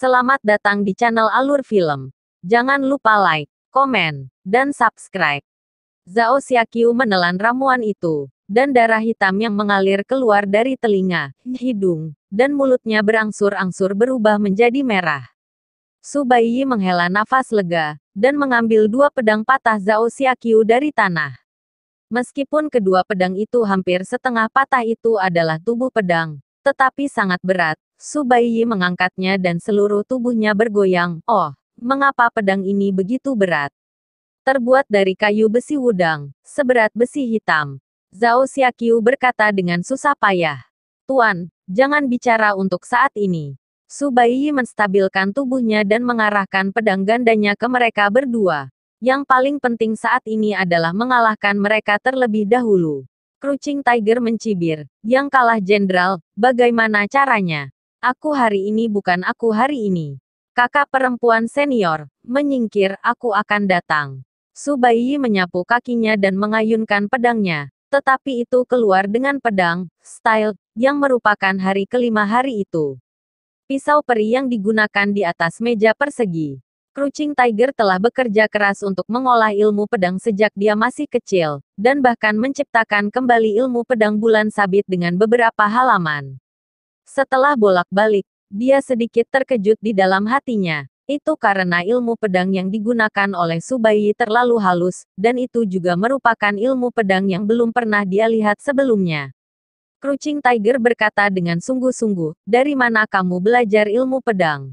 Selamat datang di channel Alur Film. Jangan lupa like, komen, dan subscribe. Zhao Xiaqiu menelan ramuan itu, dan darah hitam yang mengalir keluar dari telinga, hidung, dan mulutnya berangsur-angsur berubah menjadi merah. Su Baiyi menghela nafas lega, dan mengambil dua pedang patah Zhao Xiaqiu dari tanah. Meskipun kedua pedang itu hampir setengah patah, itu adalah tubuh pedang, tetapi sangat berat. Su Baiyi mengangkatnya dan seluruh tubuhnya bergoyang. Oh, mengapa pedang ini begitu berat? Terbuat dari kayu besi wudang, seberat besi hitam. Zhao Xiaqiu berkata dengan susah payah. Tuan, jangan bicara untuk saat ini. Su Baiyi menstabilkan tubuhnya dan mengarahkan pedang gandanya ke mereka berdua. Yang paling penting saat ini adalah mengalahkan mereka terlebih dahulu. Crouching Tiger mencibir. Yang kalah jenderal, bagaimana caranya? Aku hari ini bukan aku hari ini. Kakak perempuan senior, menyingkir, aku akan datang. Su Baiyi menyapu kakinya dan mengayunkan pedangnya. Tetapi itu keluar dengan pedang, style, yang merupakan hari kelima hari itu. Pisau peri yang digunakan di atas meja persegi. Crouching Tiger telah bekerja keras untuk mengolah ilmu pedang sejak dia masih kecil, dan bahkan menciptakan kembali ilmu pedang bulan sabit dengan beberapa halaman. Setelah bolak-balik, dia sedikit terkejut di dalam hatinya. Itu karena ilmu pedang yang digunakan oleh Su Baiyi terlalu halus, dan itu juga merupakan ilmu pedang yang belum pernah dia lihat sebelumnya. Crouching Tiger berkata dengan sungguh-sungguh, dari mana kamu belajar ilmu pedang?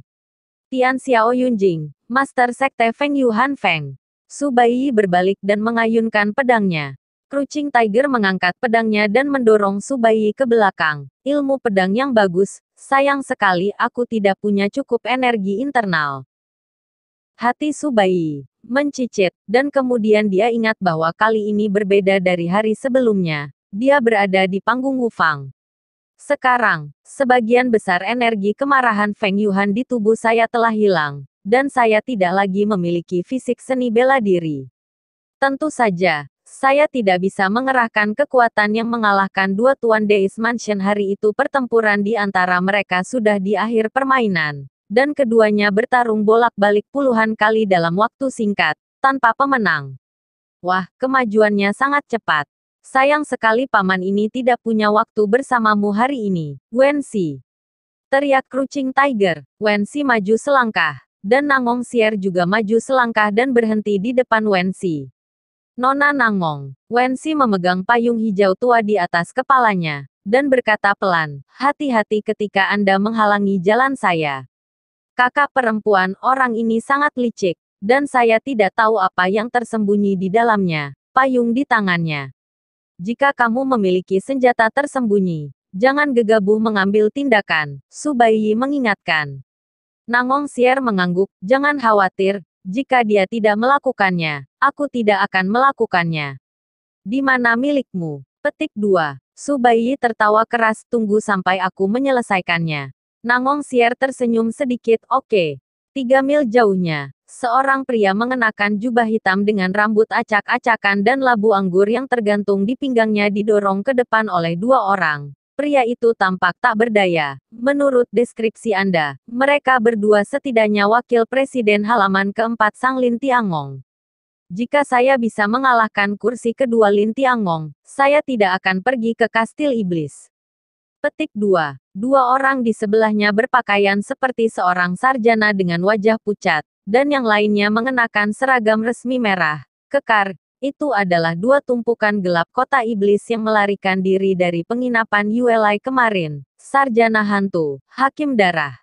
Tian Xiao Yunjing, Master Sekte Feng Yuhan Feng. Su Baiyi berbalik dan mengayunkan pedangnya. Crouching Tiger mengangkat pedangnya dan mendorong Su Baiyi ke belakang. Ilmu pedang yang bagus, sayang sekali aku tidak punya cukup energi internal. Hati Su Baiyi mencicit, dan kemudian dia ingat bahwa kali ini berbeda dari hari sebelumnya. Dia berada di panggung Wufang. Sekarang, sebagian besar energi kemarahan Feng Yuhan di tubuh saya telah hilang, dan saya tidak lagi memiliki fisik seni bela diri. Tentu saja, saya tidak bisa mengerahkan kekuatan yang mengalahkan dua Tuan Deis Mansion hari itu. Pertempuran di antara mereka sudah di akhir permainan, dan keduanya bertarung bolak-balik puluhan kali dalam waktu singkat, tanpa pemenang. Wah, kemajuannya sangat cepat. Sayang sekali paman ini tidak punya waktu bersamamu hari ini, Wenxi. Teriak Crouching Tiger. Wenxi maju selangkah, dan Nangong Xier juga maju selangkah dan berhenti di depan Wenxi. Nona Nangong. Wenxi memegang payung hijau tua di atas kepalanya, dan berkata pelan, hati-hati ketika Anda menghalangi jalan saya. Kakak perempuan, orang ini sangat licik, dan saya tidak tahu apa yang tersembunyi di dalamnya. Payung di tangannya. Jika kamu memiliki senjata tersembunyi, jangan gegabah mengambil tindakan, Su Baiyi mengingatkan. Nangong Xier mengangguk, jangan khawatir, jika dia tidak melakukannya, aku tidak akan melakukannya. Di mana milikmu? Petik 2. Su Baiyi tertawa keras, tunggu sampai aku menyelesaikannya. Nangong Xier tersenyum sedikit, oke. 3 mil jauhnya, seorang pria mengenakan jubah hitam dengan rambut acak-acakan dan labu anggur yang tergantung di pinggangnya didorong ke depan oleh dua orang. Pria itu tampak tak berdaya. Menurut deskripsi Anda, mereka berdua setidaknya wakil presiden halaman keempat Sang Lin Tiangong. Jika saya bisa mengalahkan kursi kedua Lin Tiangong, saya tidak akan pergi ke Kastil Iblis. Petik 2. Dua orang di sebelahnya berpakaian seperti seorang sarjana dengan wajah pucat, dan yang lainnya mengenakan seragam resmi merah kekar. Itu adalah dua tumpukan gelap kota iblis yang melarikan diri dari penginapan Yuelai kemarin. Sarjana hantu, hakim darah.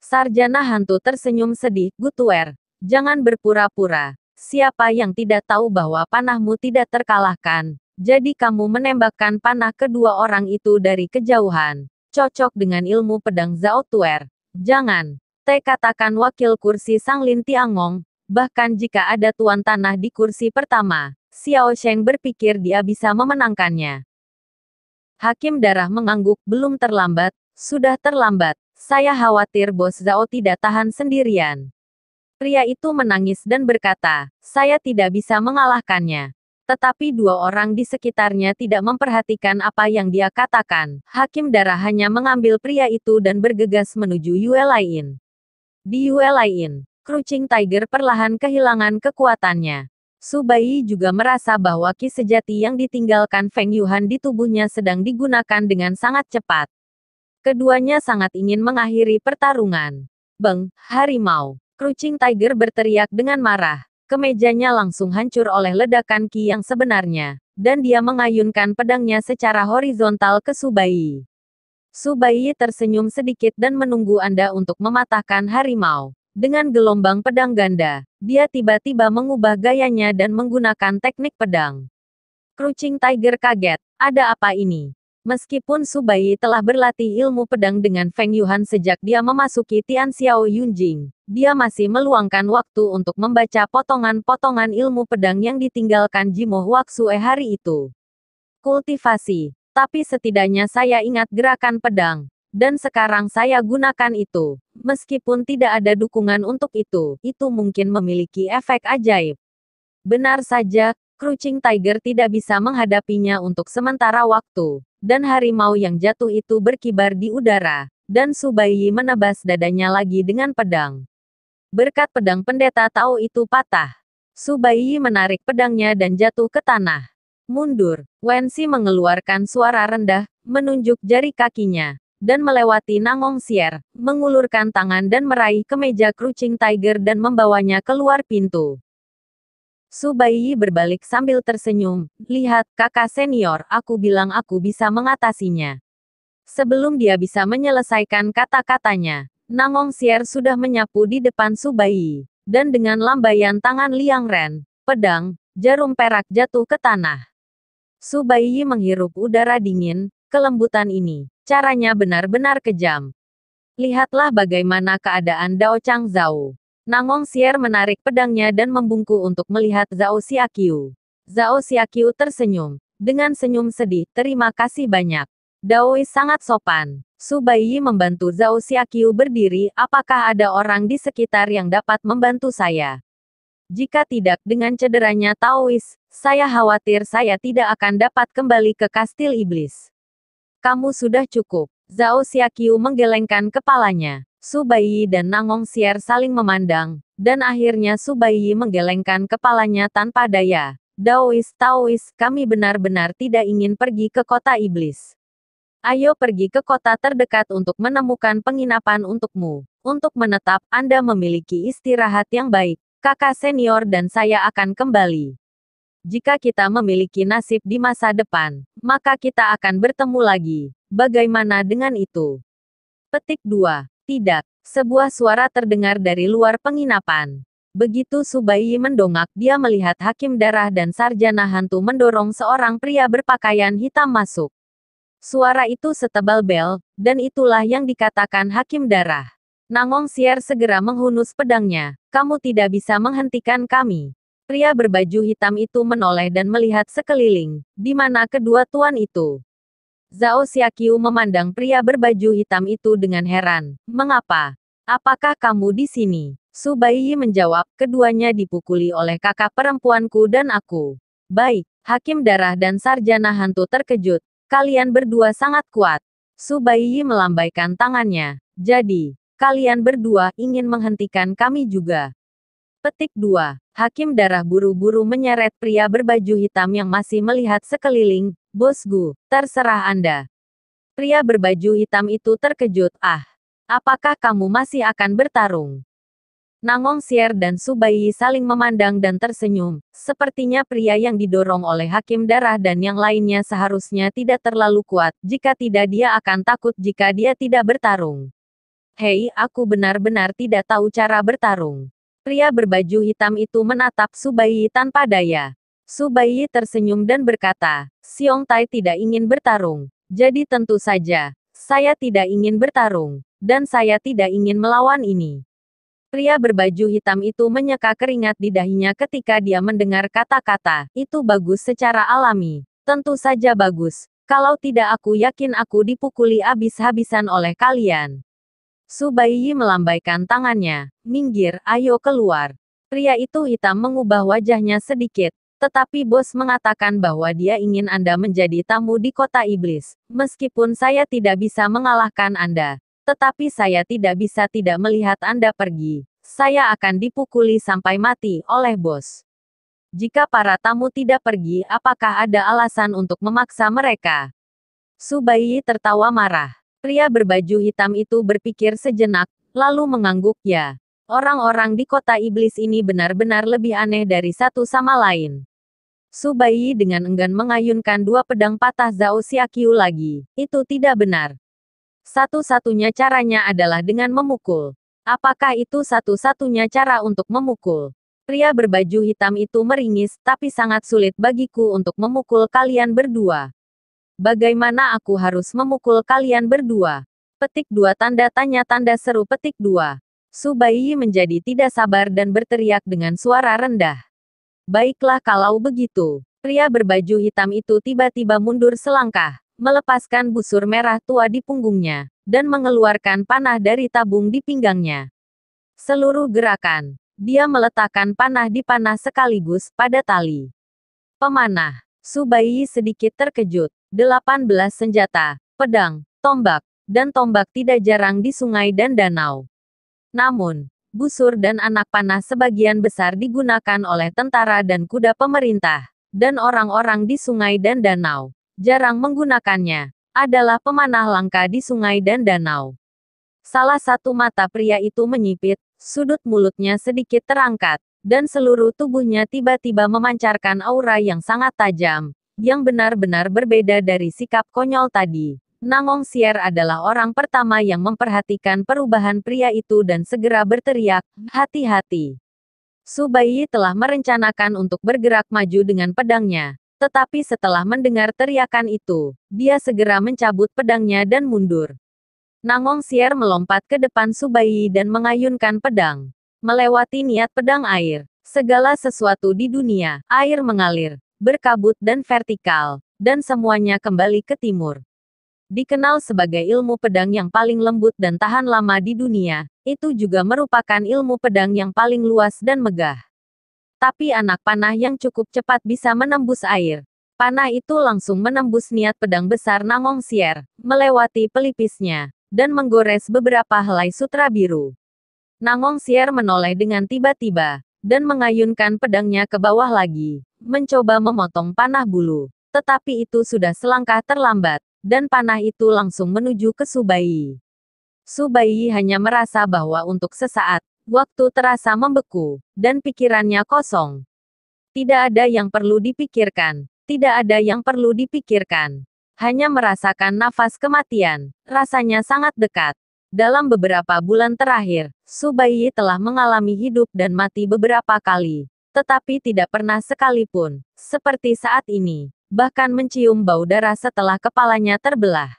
Sarjana hantu tersenyum sedih, Gutuer. Jangan berpura-pura. Siapa yang tidak tahu bahwa panahmu tidak terkalahkan? Jadi kamu menembakkan panah kedua orang itu dari kejauhan. Cocok dengan ilmu pedang Zhao Tuer. Jangan. Katakan wakil kursi Sang Lin Tiangong. Bahkan jika ada tuan tanah di kursi pertama, Xiao Sheng berpikir dia bisa memenangkannya. Hakim darah mengangguk, belum terlambat, sudah terlambat. Saya khawatir Bos Zhao tidak tahan sendirian. Pria itu menangis dan berkata, saya tidak bisa mengalahkannya. Tetapi dua orang di sekitarnya tidak memperhatikan apa yang dia katakan. Hakim darah hanya mengambil pria itu dan bergegas menuju Yuelain. Di Yue lain, Crouching Tiger perlahan kehilangan kekuatannya. Su Baiyi juga merasa bahwa ki sejati yang ditinggalkan Feng Yuhan di tubuhnya sedang digunakan dengan sangat cepat. Keduanya sangat ingin mengakhiri pertarungan. Beng, harimau! Crouching Tiger berteriak dengan marah. Kemejanya langsung hancur oleh ledakan ki yang sebenarnya, dan dia mengayunkan pedangnya secara horizontal ke Su Baiyi. Su Baiyi tersenyum sedikit dan menunggu Anda untuk mematahkan harimau. Dengan gelombang pedang ganda, dia tiba-tiba mengubah gayanya dan menggunakan teknik pedang. Crouching Tiger kaget, ada apa ini? Meskipun Su Baiyi telah berlatih ilmu pedang dengan Feng Yuhan sejak dia memasuki Tianxiao Yunjing, dia masih meluangkan waktu untuk membaca potongan-potongan ilmu pedang yang ditinggalkan Jimoh Waksue hari itu. Kultivasi, tapi setidaknya saya ingat gerakan pedang. Dan sekarang saya gunakan itu. Meskipun tidak ada dukungan untuk itu mungkin memiliki efek ajaib. Benar saja, Crouching Tiger tidak bisa menghadapinya untuk sementara waktu. Dan harimau yang jatuh itu berkibar di udara. Dan Su Baiyi menebas dadanya lagi dengan pedang. Berkat pedang pendeta Tao itu patah. Su Baiyi menarik pedangnya dan jatuh ke tanah. Mundur, Wensi mengeluarkan suara rendah, menunjuk jari kakinya. Dan melewati Nangong Sier, mengulurkan tangan dan meraih kemeja Crouching Tiger dan membawanya keluar pintu. Su Baiyi berbalik sambil tersenyum, lihat, kakak senior, aku bilang aku bisa mengatasinya. Sebelum dia bisa menyelesaikan kata-katanya, Nangong Sier sudah menyapu di depan Su Baiyi, dan dengan lambaian tangan Liang Ren, pedang, jarum perak jatuh ke tanah. Su Baiyi menghirup udara dingin, kelembutan ini. Caranya benar-benar kejam. Lihatlah bagaimana keadaan Dao Chang Zhao. Nangong Sier menarik pedangnya dan membungkuk untuk melihat Zhao Xiaqiu. Zhao Xiaqiu tersenyum. Dengan senyum sedih, terima kasih banyak. Daois sangat sopan. Su Baiyi membantu Zhao Xiaqiu berdiri, apakah ada orang di sekitar yang dapat membantu saya? Jika tidak dengan cederanya Taois, saya khawatir saya tidak akan dapat kembali ke Kastil Iblis. Kamu sudah cukup. Zhao Xiaqiu menggelengkan kepalanya. Su Baiyi dan Nangong Sier saling memandang, dan akhirnya Su Baiyi menggelengkan kepalanya tanpa daya. Taois, kami benar-benar tidak ingin pergi ke kota iblis. Ayo pergi ke kota terdekat untuk menemukan penginapan untukmu. Untuk menetap, Anda memiliki istirahat yang baik. Kakak senior dan saya akan kembali. Jika kita memiliki nasib di masa depan, maka kita akan bertemu lagi. Bagaimana dengan itu? Petik 2. Tidak. Sebuah suara terdengar dari luar penginapan. Begitu Su Baiyi mendongak, dia melihat Hakim Darah dan Sarjana Hantu mendorong seorang pria berpakaian hitam masuk. Suara itu setebal bel, dan itulah yang dikatakan Hakim Darah. Nangong Sier segera menghunus pedangnya. Kamu tidak bisa menghentikan kami. Pria berbaju hitam itu menoleh dan melihat sekeliling, di mana kedua tuan itu. Zhao Xiaqiu memandang pria berbaju hitam itu dengan heran. Mengapa? Apakah kamu di sini? Su Baiyi menjawab, keduanya dipukuli oleh kakak perempuanku dan aku. Baik, Hakim Darah dan Sarjana Hantu terkejut. Kalian berdua sangat kuat. Su Baiyi melambaikan tangannya. Jadi, kalian berdua ingin menghentikan kami juga. Petik 2. Hakim Darah buru-buru menyeret pria berbaju hitam yang masih melihat sekeliling. Bosku, terserah Anda. Pria berbaju hitam itu terkejut. Apakah kamu masih akan bertarung? Nangong Sier dan Su Baiyi saling memandang dan tersenyum. Sepertinya pria yang didorong oleh Hakim Darah dan yang lainnya seharusnya tidak terlalu kuat. Jika tidak dia akan takut jika dia tidak bertarung. Hei, aku benar-benar tidak tahu cara bertarung. Pria berbaju hitam itu menatap Su Baiyi tanpa daya. Su Baiyi tersenyum dan berkata, Xiong Tai tidak ingin bertarung. Jadi tentu saja, saya tidak ingin bertarung. Dan saya tidak ingin melawan ini. Pria berbaju hitam itu menyeka keringat di dahinya ketika dia mendengar kata-kata, itu bagus secara alami. Tentu saja bagus. Kalau tidak aku yakin aku dipukuli habis-habisan oleh kalian. Su Baiyi melambaikan tangannya. Minggir, ayo keluar. Pria itu hitam mengubah wajahnya sedikit. Tetapi bos mengatakan bahwa dia ingin Anda menjadi tamu di kota iblis. Meskipun saya tidak bisa mengalahkan Anda. Tetapi saya tidak bisa tidak melihat Anda pergi. Saya akan dipukuli sampai mati oleh bos. Jika para tamu tidak pergi, apakah ada alasan untuk memaksa mereka? Su Baiyi tertawa marah. Pria berbaju hitam itu berpikir sejenak, lalu mengangguk ya. Orang-orang di kota iblis ini benar-benar lebih aneh dari satu sama lain. Su Baiyi dengan enggan mengayunkan dua pedang patah Zhao Xiaqiu lagi. Itu tidak benar. Satu-satunya caranya adalah dengan memukul. Apakah itu satu-satunya cara untuk memukul? Pria berbaju hitam itu meringis, tapi sangat sulit bagiku untuk memukul kalian berdua. Bagaimana aku harus memukul kalian berdua? Petik 2 tanda tanya tanda seru petik 2. Su Baiyi menjadi tidak sabar dan berteriak dengan suara rendah. Baiklah kalau begitu. Pria berbaju hitam itu tiba-tiba mundur selangkah, melepaskan busur merah tua di punggungnya, dan mengeluarkan panah dari tabung di pinggangnya. Seluruh gerakan, dia meletakkan panah di panah sekaligus pada tali. Pemanah. Su Baiyi sedikit terkejut. 18 senjata, pedang, tombak, dan tombak tidak jarang di sungai dan danau. Namun, busur dan anak panah sebagian besar digunakan oleh tentara dan kuda pemerintah, dan orang-orang di sungai dan danau jarang menggunakannya. Adalah pemanah langka di sungai dan danau. Salah satu mata pria itu menyipit, sudut mulutnya sedikit terangkat, dan seluruh tubuhnya tiba-tiba memancarkan aura yang sangat tajam, yang benar-benar berbeda dari sikap konyol tadi. Nangong Sier adalah orang pertama yang memperhatikan perubahan pria itu dan segera berteriak, hati-hati. Su Baiyi telah merencanakan untuk bergerak maju dengan pedangnya. Tetapi setelah mendengar teriakan itu, dia segera mencabut pedangnya dan mundur. Nangong Sier melompat ke depan Su Baiyi dan mengayunkan pedang. Melewati niat pedang air, segala sesuatu di dunia, air mengalir, berkabut dan vertikal, dan semuanya kembali ke timur. Dikenal sebagai ilmu pedang yang paling lembut dan tahan lama di dunia, itu juga merupakan ilmu pedang yang paling luas dan megah. Tapi anak panah yang cukup cepat bisa menembus air. Panah itu langsung menembus niat pedang besar Nangong Sier, melewati pelipisnya, dan menggores beberapa helai sutra biru. Nangong Sier menoleh dengan tiba-tiba, dan mengayunkan pedangnya ke bawah lagi, mencoba memotong panah bulu. Tetapi itu sudah selangkah terlambat, dan panah itu langsung menuju ke Su Baiyi. Su Baiyi hanya merasa bahwa untuk sesaat, waktu terasa membeku, dan pikirannya kosong. Tidak ada yang perlu dipikirkan, tidak ada yang perlu dipikirkan. Hanya merasakan nafas kematian, rasanya sangat dekat. Dalam beberapa bulan terakhir, Su Baiyi telah mengalami hidup dan mati beberapa kali, tetapi tidak pernah sekalipun, seperti saat ini, bahkan mencium bau darah setelah kepalanya terbelah.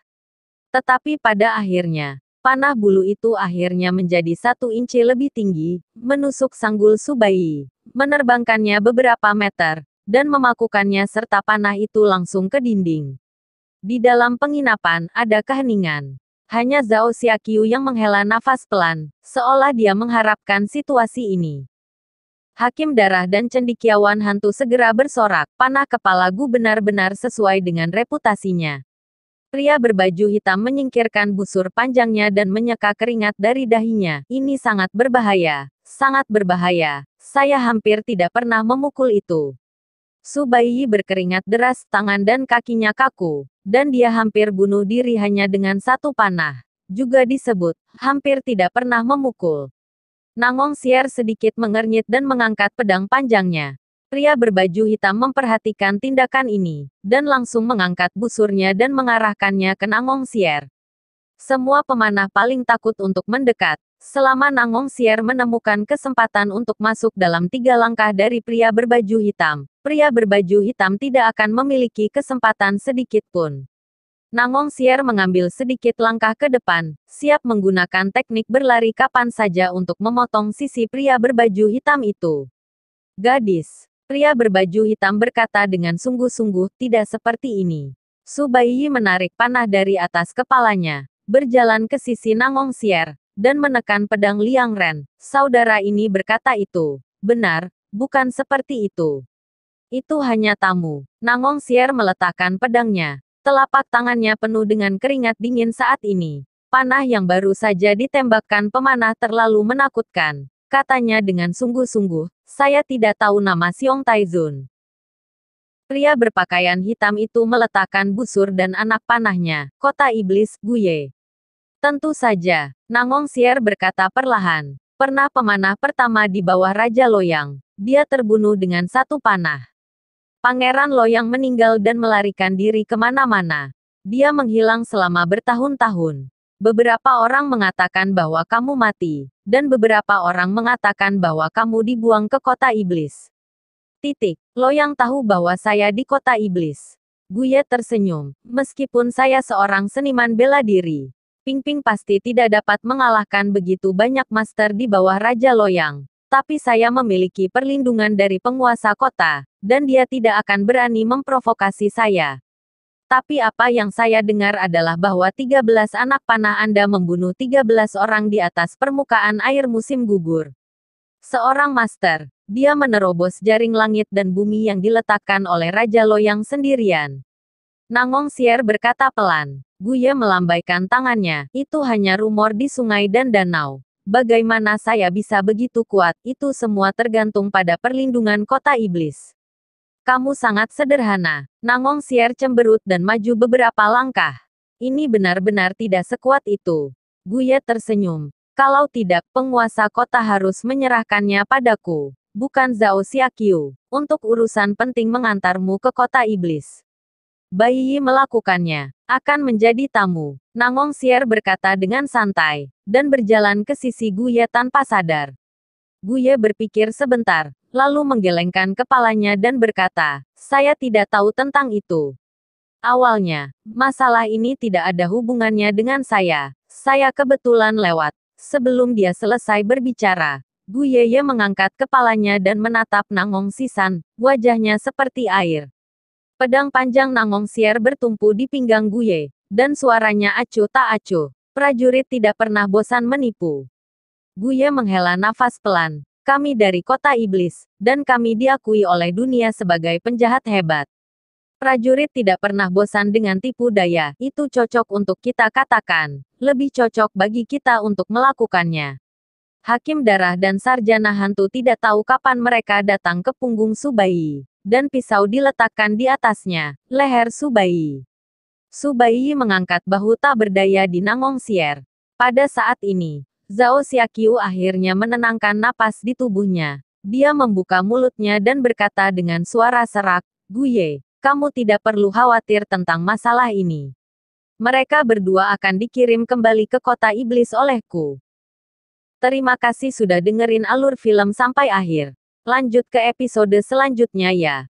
Tetapi pada akhirnya, panah bulu itu akhirnya menjadi 1 inci lebih tinggi, menusuk sanggul Su Baiyi, menerbangkannya beberapa meter, dan memakukannya serta panah itu langsung ke dinding. Di dalam penginapan, ada keheningan. Hanya Zhao Xiaqiu yang menghela nafas pelan, seolah dia mengharapkan situasi ini. Hakim darah dan cendekiawan hantu segera bersorak, panah kepala Gu benar-benar sesuai dengan reputasinya. Pria berbaju hitam menyingkirkan busur panjangnya dan menyeka keringat dari dahinya. Ini sangat berbahaya, saya hampir tidak pernah memukul itu. Su Baiyi berkeringat deras, tangan dan kakinya kaku, dan dia hampir bunuh diri hanya dengan 1 panah. Juga disebut, hampir tidak pernah memukul. Nangong Sier sedikit mengernyit dan mengangkat pedang panjangnya. Pria berbaju hitam memperhatikan tindakan ini, dan langsung mengangkat busurnya dan mengarahkannya ke Nangong Sier. Semua pemanah paling takut untuk mendekat, selama Nangong Sier menemukan kesempatan untuk masuk dalam 3 langkah dari pria berbaju hitam. Pria berbaju hitam tidak akan memiliki kesempatan sedikit pun. Nangong Sier mengambil sedikit langkah ke depan, siap menggunakan teknik berlari kapan saja untuk memotong sisi pria berbaju hitam itu. Gadis, pria berbaju hitam berkata dengan sungguh-sungguh, tidak seperti ini. Su Baiyi menarik panah dari atas kepalanya, berjalan ke sisi Nangong Sier, dan menekan pedang Liang Ren. Saudara ini berkata itu. Benar, bukan seperti itu. Itu hanya tamu. Nangong Sier meletakkan pedangnya. Telapak tangannya penuh dengan keringat dingin saat ini. Panah yang baru saja ditembakkan pemanah terlalu menakutkan. Katanya dengan sungguh-sungguh, saya tidak tahu nama Xiong Taizun. Pria berpakaian hitam itu meletakkan busur dan anak panahnya, kota iblis, Guye. Tentu saja, Nangong Sier berkata perlahan. Pernah pemanah pertama di bawah Raja Loyang. Dia terbunuh dengan satu panah. Pangeran Loyang meninggal dan melarikan diri kemana-mana. Dia menghilang selama bertahun-tahun. Beberapa orang mengatakan bahwa kamu mati, dan beberapa orang mengatakan bahwa kamu dibuang ke kota iblis. Loyang tahu bahwa saya di kota iblis. Guye tersenyum. Meskipun saya seorang seniman bela diri, Ping Ping pasti tidak dapat mengalahkan begitu banyak master di bawah Raja Loyang. Tapi saya memiliki perlindungan dari penguasa kota, dan dia tidak akan berani memprovokasi saya. Tapi apa yang saya dengar adalah bahwa 13 anak panah Anda membunuh 13 orang di atas permukaan air musim gugur. Seorang master, dia menerobos jaring langit dan bumi yang diletakkan oleh Raja Loyang sendirian. Nangong Sier berkata pelan. Guye melambaikan tangannya, itu hanya rumor di sungai dan danau. Bagaimana saya bisa begitu kuat, itu semua tergantung pada perlindungan kota iblis. Kamu sangat sederhana. Nangong Sier cemberut dan maju beberapa langkah. Ini benar-benar tidak sekuat itu. Guye tersenyum. Kalau tidak, penguasa kota harus menyerahkannya padaku. Bukan Zhao Xiaqiu. Untuk urusan penting mengantarmu ke kota iblis. Bai Yi melakukannya. Akan menjadi tamu. Nangong Sier berkata dengan santai. Dan berjalan ke sisi Guye tanpa sadar. Guye berpikir sebentar, lalu menggelengkan kepalanya dan berkata, saya tidak tahu tentang itu. Awalnya, masalah ini tidak ada hubungannya dengan saya. Saya kebetulan lewat. Sebelum dia selesai berbicara, Guye mengangkat kepalanya dan menatap Nangong Sisan, wajahnya seperti air. Pedang panjang Nangong Sier bertumpu di pinggang Guye, dan suaranya acuh tak acuh. Prajurit tidak pernah bosan menipu. Guye menghela nafas pelan. Kami dari kota iblis, dan kami diakui oleh dunia sebagai penjahat hebat. Prajurit tidak pernah bosan dengan tipu daya, itu cocok untuk kita katakan. Lebih cocok bagi kita untuk melakukannya. Hakim darah dan sarjana hantu tidak tahu kapan mereka datang ke punggung Subai. Dan pisau diletakkan di atasnya, leher Subai. Subai mengangkat bahu tak berdaya di Nangong Sier. Pada saat ini, Zhao Xiaqiu akhirnya menenangkan napas di tubuhnya. Dia membuka mulutnya dan berkata dengan suara serak, Guye, kamu tidak perlu khawatir tentang masalah ini. Mereka berdua akan dikirim kembali ke kota iblis olehku. Terima kasih sudah dengerin alur film sampai akhir. Lanjut ke episode selanjutnya ya.